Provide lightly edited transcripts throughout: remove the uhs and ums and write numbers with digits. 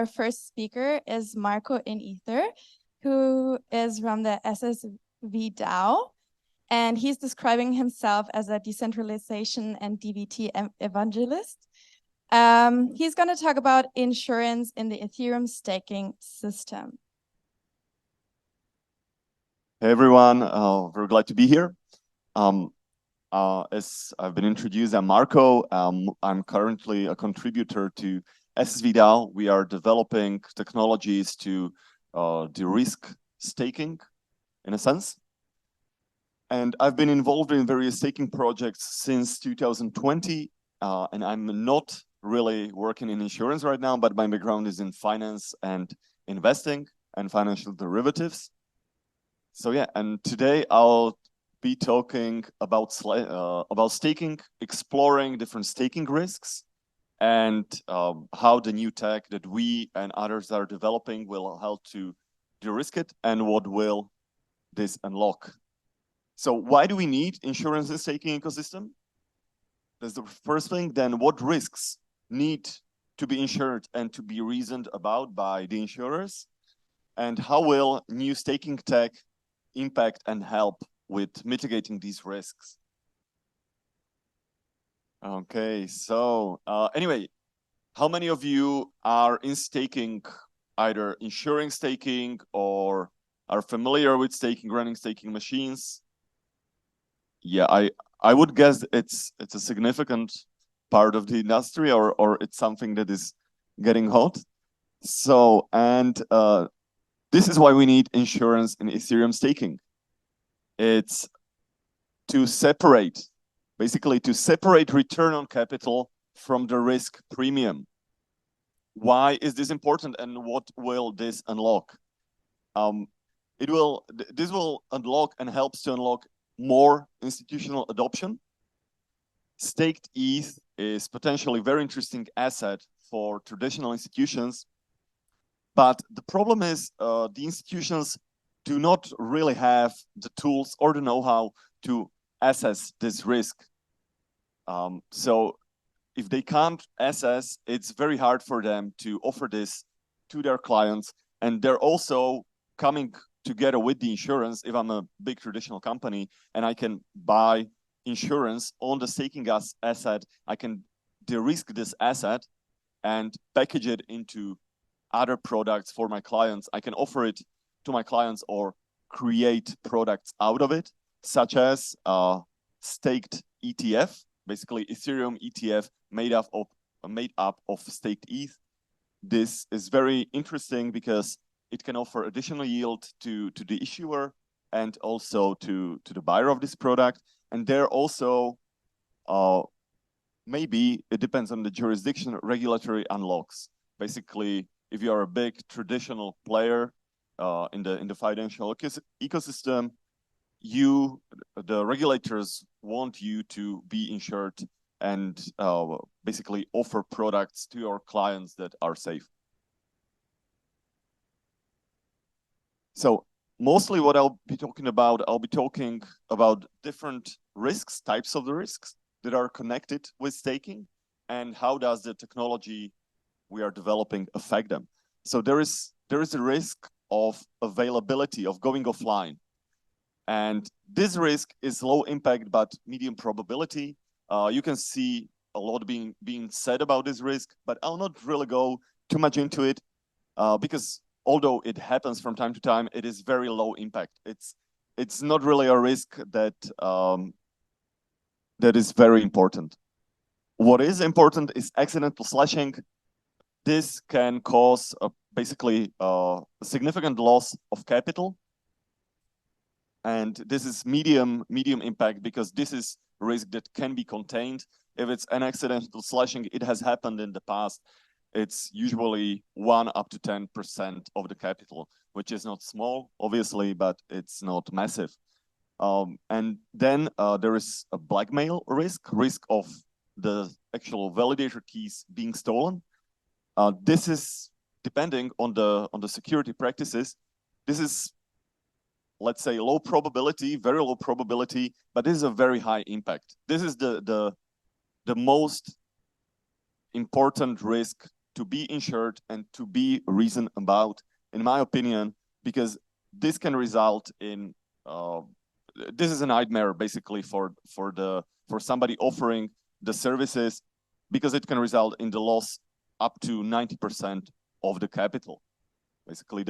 our first speaker is MarcoInEither, who is from the SSV DAO. And he's describing himself as a decentralization and DVT evangelist. He's going to talk about insurance in the Ethereum staking system. Hey everyone, very glad to be here. As I've been introduced, I'm Marco. I'm currently a contributor to SSV DAO. We are developing technologies to de-risk staking, in a sense. And I've been involved in various staking projects since 2020, and I'm not really working in insurance right now, but my background is in finance and investing and financial derivatives. So yeah, and today I'll be talking about staking, exploring different staking risks, and how the new tech that we and others are developing will help to de-risk it, and what will this unlock. So why do we need insurance in staking ecosystem? That's the first thing. Then what risks need to be insured and to be reasoned about by the insurers? And how will new staking tech impact and help with mitigating these risks? Okay, so anyway, how many of you are in staking, either insuring staking or are familiar with staking, running staking machines? Yeah, I would guess it's a significant part of the industry, or it's something that is getting hot. So, and this is why we need insurance in Ethereum staking. It's to separate, basically to separate return on capital from the risk premium. Why is this important, and what will this unlock? This will unlock and helps to unlock more institutional adoption. Staked ETH is potentially a very interesting asset for traditional institutions, but the problem is the institutions do not really have the tools or the know-how to assess this risk. So if they can't assess, it's very hard for them to offer this to their clients, and they're also coming together with the insurance. If I'm a big traditional company and I can buy insurance on the staking asset, I can de-risk this asset and package it into other products for my clients. I can offer it to my clients or create products out of it, such as staked ETF, basically Ethereum ETF made up of staked ETH. This is very interesting because it can offer additional yield to the issuer and also to the buyer of this product. And there also, maybe it depends on the jurisdiction, regulatory unlocks. Basically, if you are a big traditional player in the financial ecosystem, the regulators want you to be insured and basically offer products to your clients that are safe. So mostly what I'll be talking about different risks, types of the risks that are connected with staking, and how does the technology we are developing affect them. So there is a risk of availability, of going offline. And this risk is low impact, but medium probability. You can see a lot being said about this risk, but I'll not really go too much into it because although it happens from time to time, it is very low impact. It's not really a risk that that is very important. What is important is accidental slashing. This can cause basically a significant loss of capital, and this is medium impact because this is risk that can be contained. If it's an accidental slashing, it has happened in the past. It's usually 1 up to 10% of the capital, which is not small, obviously, but it's not massive. And then there is a blackmail risk of the actual validator keys being stolen. This is depending on the security practices. This is, let's say, low probability, very low probability, but this is a very high impact. This is the most important risk to be insured and to be reasoned about, in my opinion, because this can result in this is a nightmare basically for somebody offering the services, because it can result in the loss up to 90% of the capital. Basically,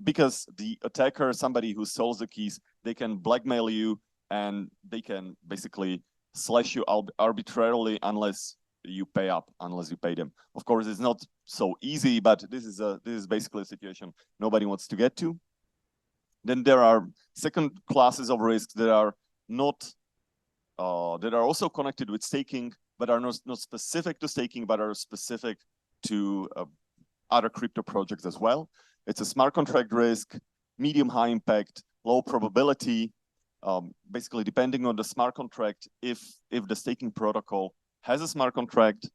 because the attacker, somebody who sells the keys, they can blackmail you and they can basically slash you arbitrarily unless you pay up, unless you pay them. Of course, it's not so easy, but this is basically a situation nobody wants to get to. Then there are second classes of risks that are not that are also connected with staking, but are not specific to staking, but are specific to other crypto projects as well. It's a smart contract risk, medium high impact, low probability. Basically, depending on the smart contract, if the staking protocol has a smart contract,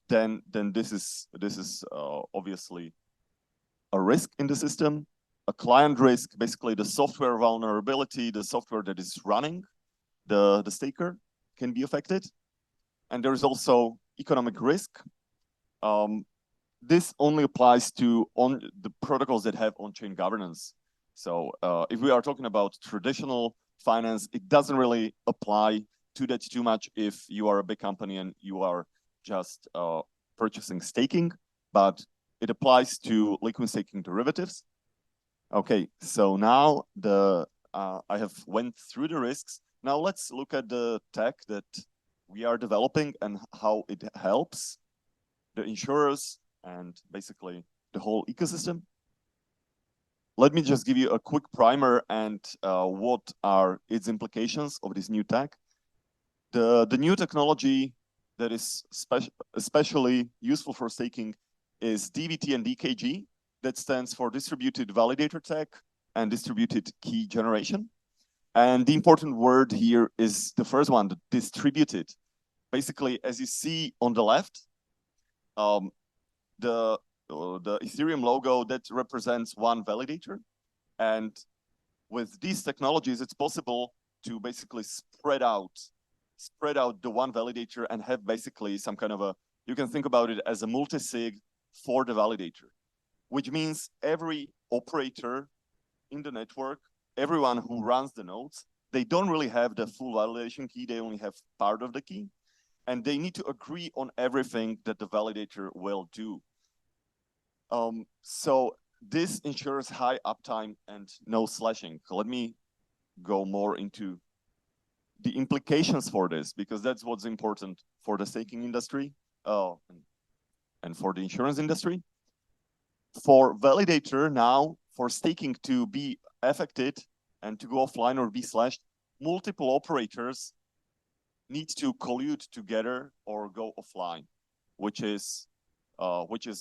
then this is obviously a risk in the system. A client risk, basically the software vulnerability, the software that is running the staker can be affected. And there is also economic risk. This only applies to the protocols that have on-chain governance. So if we are talking about traditional finance, it doesn't really apply to that too much if you are a big company and you are just purchasing staking, but it applies to liquid staking derivatives. Okay, so now I have went through the risks. Now let's look at the tech that we are developing and how it helps the insurers and basically the whole ecosystem. Let me just give you a quick primer and what are its implications of this new tech. The new technology that is especially useful for staking is DVT and DKG. That stands for distributed validator tech and distributed key generation. And the important word here is the first one, the distributed. Basically, as you see on the left, the Ethereum logo that represents one validator. And with these technologies, it's possible to basically spread out the one validator and have basically some kind of a, you can think about it as a multi-sig for the validator, which means every operator in the network, everyone who runs the nodes, they don't really have the full validation key, they only have part of the key, and they need to agree on everything that the validator will do. So this ensures high uptime and no slashing. Let me go more into the implications for this, because that's what's important for the staking industry and for the insurance industry. For validator now, for staking to be affected and to go offline or be slashed, multiple operators need to collude together or go offline, which is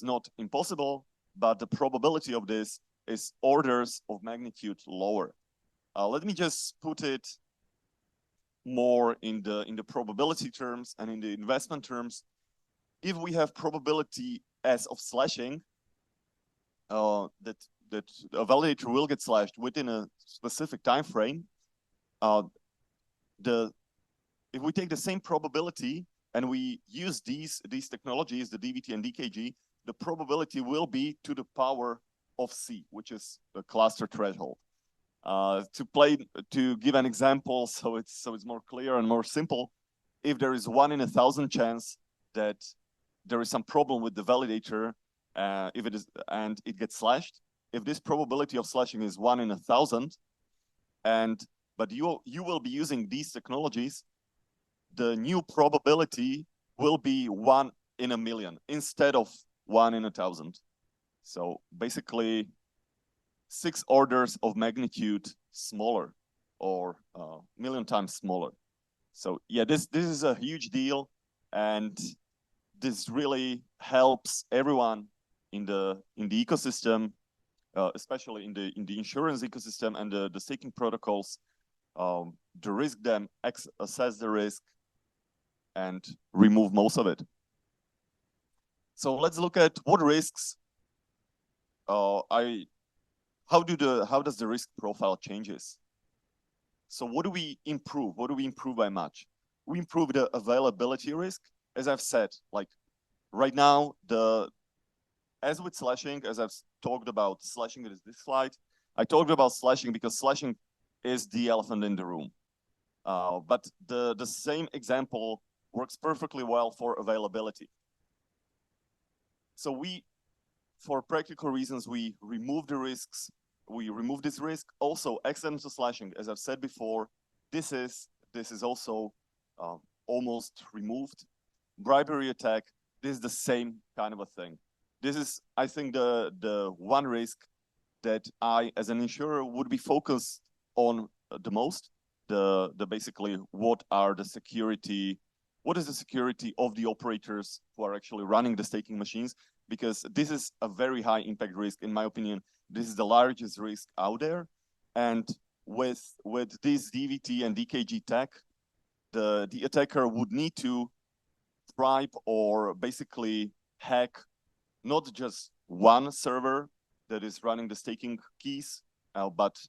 not impossible, but the probability of this is orders of magnitude lower. Let me just put it more in the probability terms and in the investment terms. If we have probability as of slashing, that a validator will get slashed within a specific time frame, if we take the same probability and we use these technologies, the DVT and DKG, the probability will be to the power of C, which is the cluster threshold. To give an example, so it's more clear and more simple, if there is 1 in 1,000 chance that there is some problem with the validator, if it is and it gets slashed, if this probability of slashing is 1 in 1,000, but you will be using these technologies, the new probability will be 1 in 1,000,000 instead of 1 in 1,000. So basically 6 orders of magnitude smaller, or 1,000,000 times smaller. So yeah, this is a huge deal, and this really helps everyone in the ecosystem, especially in the insurance ecosystem and the staking protocols, to risk them, assess the risk, and remove most of it. So let's look at what risks. How does the risk profile changes? So what do we improve? What do we improve by much? We improve the availability risk. As I've said, like right now, as with slashing, as I've talked about slashing, it is this slide. I talked about slashing because slashing is the elephant in the room. But the same example works perfectly well for availability. So for practical reasons, we remove the risks. We remove this risk. Also, accidental slashing, as I've said before, this is also almost removed. Bribery attack, this is the same kind of a thing. This is, I think, the one risk that I, as an insurer, would be focused on the most. The basically what is the security of the operators who are actually running the staking machines, because this is a very high impact risk. In my opinion, this is the largest risk out there. And with this DVT and DKG tech, the attacker would need to bribe or basically hack not just one server that is running the staking keys, but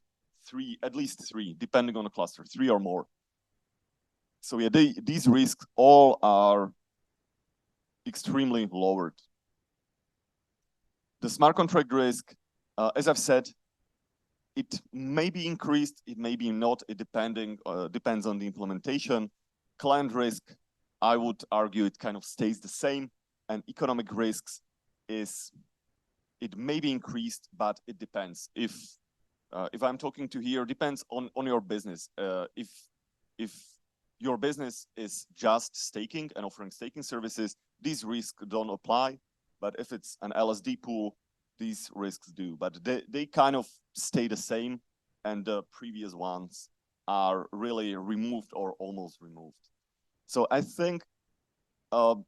at least three, depending on the cluster, 3 or more. So yeah, these risks all are extremely lowered. The smart contract risk, as I've said, it may be increased, it may be not, it depends on the implementation. Client risk, I would argue it kind of stays the same, and economic risks it may be increased, but it depends. If I'm talking to here, depends on your business. If your business is just staking and offering staking services, these risks don't apply. But if it's an LSD pool, these risks do. But they kind of stay the same, and the previous ones are really removed or almost removed. So I think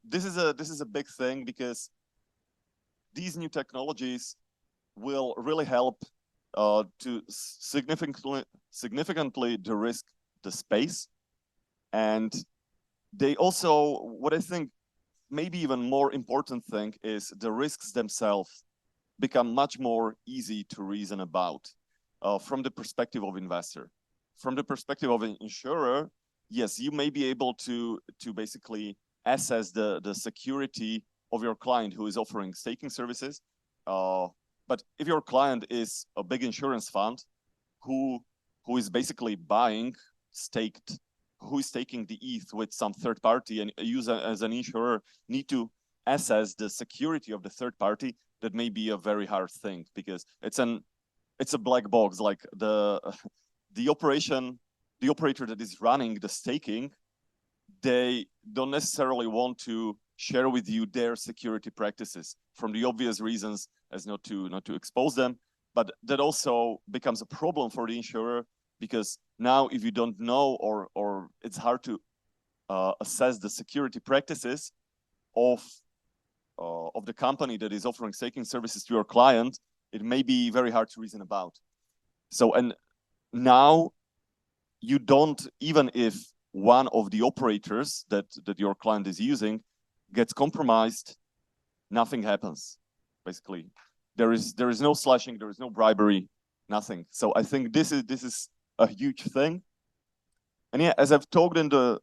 this is a big thing, because these new technologies will really help to significantly de-risk the space. And they also, what I think maybe even more important thing is the risks themselves become much more easy to reason about from the perspective of investor. From the perspective of an insurer, yes, you may be able to basically assess the security of your client who is offering staking services. But if your client is a big insurance fund who is basically who is taking the ETH with some third party, and you as an insurer need to assess the security of the third party, that may be a very hard thing, because it's a black box. Like the operator that is running the staking, they don't necessarily want to share with you their security practices, from the obvious reasons as not to expose them. But that also becomes a problem for the insurer, because now if you don't know, or it's hard to assess the security practices of the company that is offering staking services to your client, it may be very hard to reason about. So, and now you don't, even if one of the operators that your client is using gets compromised, nothing happens. Basically, there is no slashing, there is no bribery, nothing. So I think this is a huge thing. And yeah, as I've talked in the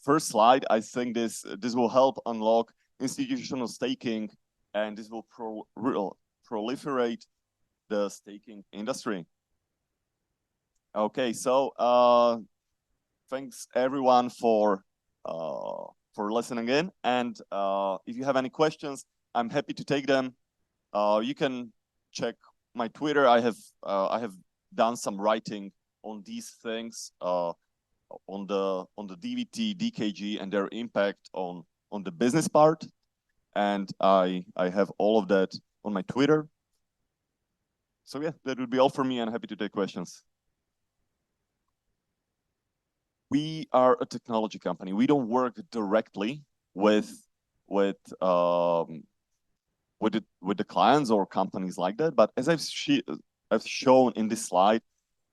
first slide, I think this will help unlock institutional staking, and this will proliferate the staking industry. Okay, so thanks everyone for listening in, and if you have any questions, I'm happy to take them. You can check my Twitter. I have done some writing on these things, on the DVT, DKG, and their impact on the business part, and I have all of that on my Twitter. So yeah, that would be all for me, and happy to take questions. We are a technology company. We don't work directly with the clients or companies like that. But as I've shown in this slide,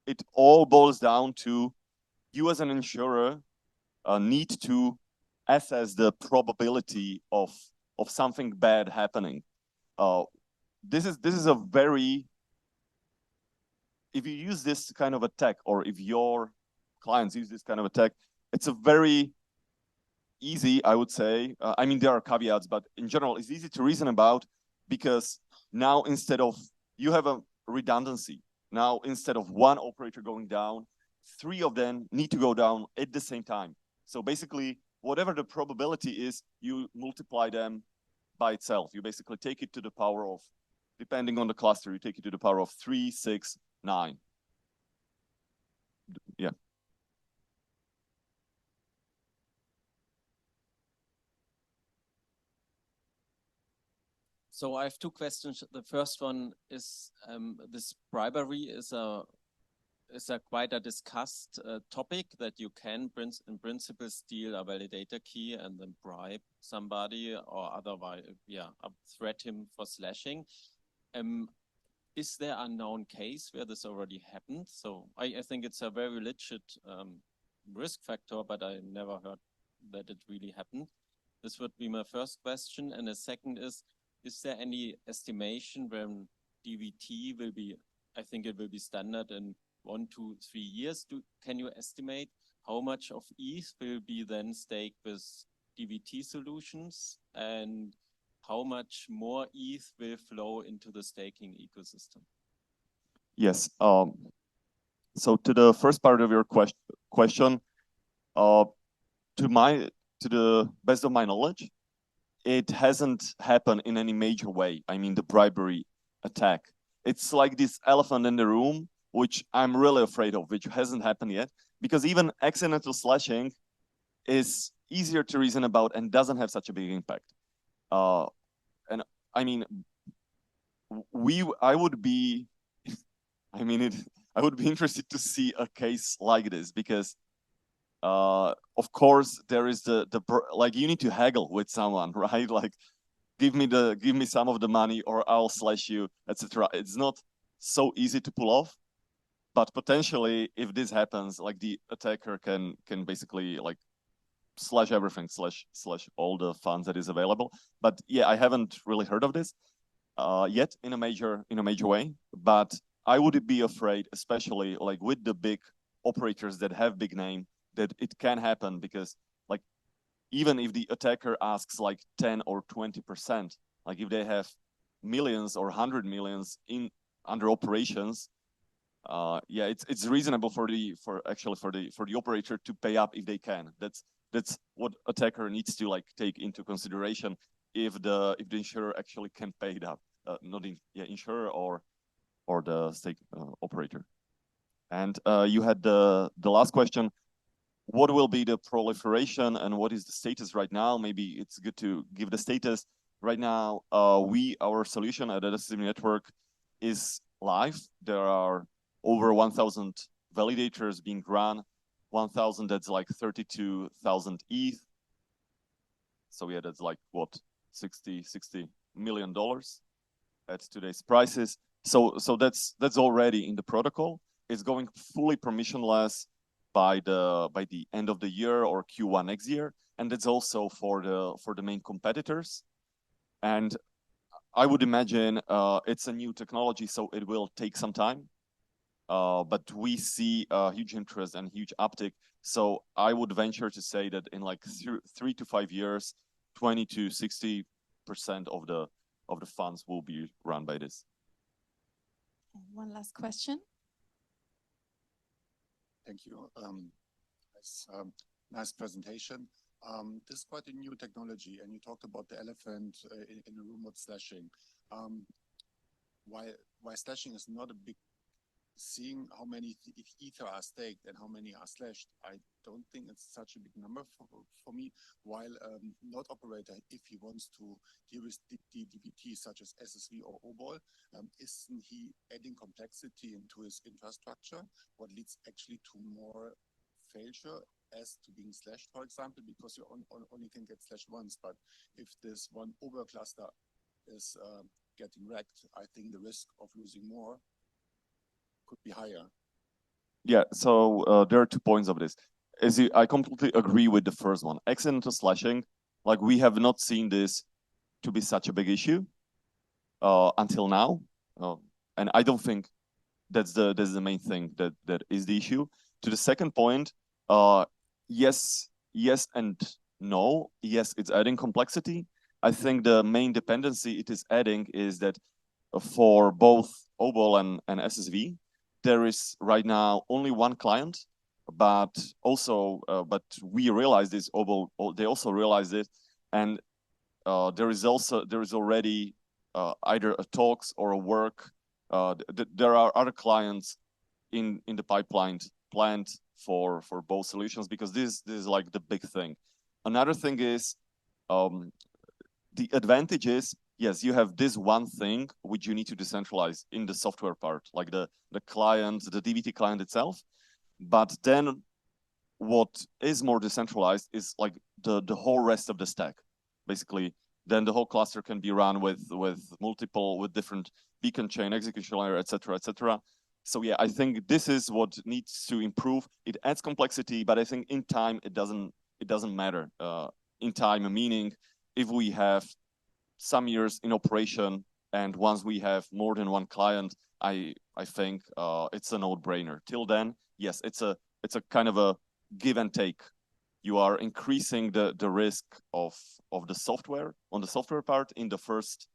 it all boils down to you as an insurer need to assess the probability of something bad happening. This is a very, if you use this kind of attack, or if your clients use this kind of attack, it's a very easy, I would say. I mean, there are caveats, but in general, it's easy to reason about because now instead of, you have a redundancy. Now, instead of one operator going down, three of them need to go down at the same time. So basically, whatever the probability is, you multiply them by itself. You basically take it to the power of, depending on the cluster, you take it to the power of 3, 6, 9. Yeah. So I have two questions. The first one is this bribery is a quite a discussed topic that you can, in principle, steal a validator key and then bribe somebody or otherwise, threat him for slashing. Is there a known case where this already happened? So I think it's a very legit risk factor, but I never heard that it really happened. This would be my first question. And the second is there any estimation when DVT will be, I think it will be standard in 1, 2, 3 years. Can you estimate how much of ETH will be then staked with DVT solutions and how much more ETH will flow into the staking ecosystem? Yes. So to the first part of your question, to the best of my knowledge, it hasn't happened in any major way. I mean, the bribery attack. It's like this elephant in the room, which I'm really afraid of, which hasn't happened yet, because even accidental slashing is easier to reason about and doesn't have such a big impact. And I mean, I would be interested to see a case like this because, of course, there is like you need to haggle with someone, right? Like, give me some of the money or I'll slash you, etc. It's not so easy to pull off, but potentially, if this happens, like the attacker can basically like slash everything, slash all the funds that is available. But yeah, I haven't really heard of this yet in a major way. But I would be afraid, especially like with the big operators that have big name, that it can happen because like even if the attacker asks like 10 or 20%, like if they have millions or 100 millions under operations, yeah, it's reasonable for the operator to pay up if they can. That's what attacker needs to like take into consideration if the insurer actually can pay it up, not the insurer or the stake operator. And you had the last question. What will be the proliferation and what is the status right now? Maybe it's good to give the status. Right now, our solution at SSV Network is live. There are over 1,000 validators being run, 1,000, that's like 32,000 ETH. So yeah, that's like what, $60 million at today's prices. So that's already in the protocol. It's going fully permissionless by the end of the year or Q1 next year, and that's also for the main competitors. And I would imagine it's a new technology, so it will take some time. But we see a huge interest and huge uptick. So I would venture to say that in like 3 to 5 years, 20 to 60% of the funds will be run by this. One last question. Thank you. Nice presentation. This is quite a new technology, and you talked about the elephant in the room with slashing. Why slashing is not a big, seeing how many ether are staked and how many are slashed, I don't think it's such a big number for me. While node operator, if he wants to deal with DVT such as SSV or OBOL, isn't he adding complexity into his infrastructure? What leads actually to more failure as to being slashed, for example, because you only can get slashed once. But if this one over cluster is getting wrecked, I think the risk of losing more could be higher. Yeah, so there are 2 points of this. I completely agree with the first one. Accidental slashing, like we have not seen this to be such a big issue until now, and I don't think that's the main thing that is the issue. To the second point, yes and no, yes, it's adding complexity. I think the main dependency it is adding is that for both OBOL and SSV, there is right now only one client, but also, but we realize this, OBOL, they also realize it, and there is already either a talks or a work. There are other clients in the pipeline planned for both solutions, because this is like the big thing. Another thing is the advantage is, yes, you have this one thing which you need to decentralize in the software part, like the client, the DBT client itself. But then what is more decentralized is like the whole rest of the stack. Basically, then the whole cluster can be run with different beacon chain, execution layer, etc., etc. So yeah, I think this is what needs to improve. It adds complexity, but I think in time it doesn't matter. In time, meaning if we have some years in operation and once we have more than one client, I think it's a no-brainer. Till then, yes, it's a kind of a give and take. You are increasing the risk of the software on the software part in the first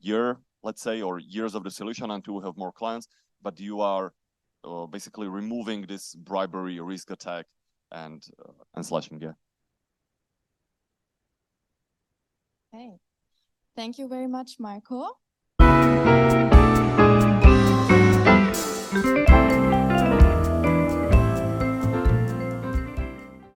year, let's say, or years of the solution until we have more clients, but you are basically removing this bribery risk attack and slashing. Yeah. Okay. Thank you very much, Marco.